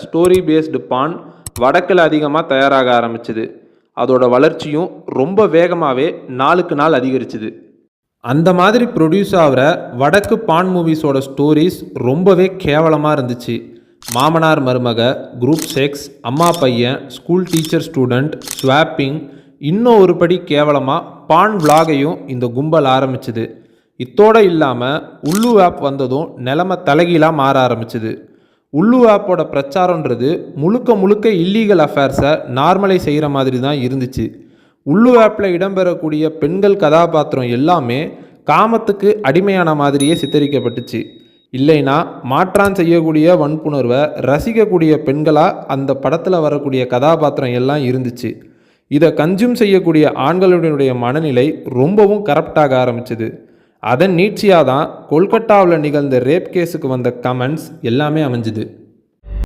Story based பான் வடக்கில் அதிகமாக தயாராக ஆரம்பிச்சுது. அதோட வளர்ச்சியும் ரொம்ப வேகமாகவே நாளுக்கு நாள் அதிகரிச்சுது. அந்த மாதிரி ப்ரொடியூஸ் ஆகிற வடக்கு பான் மூவிஸோட ஸ்டோரிஸ் ரொம்பவே கேவலமாக இருந்துச்சு. மாமனார் மருமக, குரூப் செக்ஸ், அம்மா பையன், ஸ்கூல் டீச்சர் ஸ்டூடெண்ட், ஸ்வாப்பிங், இன்னும் ஒரு படி கேவலமாக பான் விளாகையும் இந்த கும்பல் ஆரம்பிச்சுது. இத்தோடு இல்லாமல் உள்ளு ஆப் வந்ததும் நிலைமை தலைகீழாக மாற ஆரம்பிச்சுது. உள்ளு ஆப்போட பிரச்சாரன்றது முழுக்க முழுக்க இல்லீகல் அஃபேர்ஸை நார்மலைஸ் செய்கிற மாதிரி தான் இருந்துச்சு. உள்ளு ஆப்பில் இடம்பெறக்கூடிய பெண்கள் கதாபாத்திரம் எல்லாமே காமத்துக்கு அடிமையான மாதிரியே சித்தரிக்கப்பட்டுச்சு. இல்லைனா மாற்றான் செய்யக்கூடிய வன்புணர்வை ரசிக்கக்கூடிய பெண்களாக அந்த படத்தில் வரக்கூடிய கதாபாத்திரம் எல்லாம் இருந்துச்சு. இதை கன்சியூம் செய்யக்கூடிய ஆண்களுடைய மனநிலை ரொம்பவும் கரப்டாக ஆரம்பிச்சுது. அதன் நீட்சியாக தான் கொல்கட்டாவில் நிகழ்ந்த ரேப் கேஸுக்கு வந்த கமெண்ட்ஸ் எல்லாமே அமைஞ்சுது.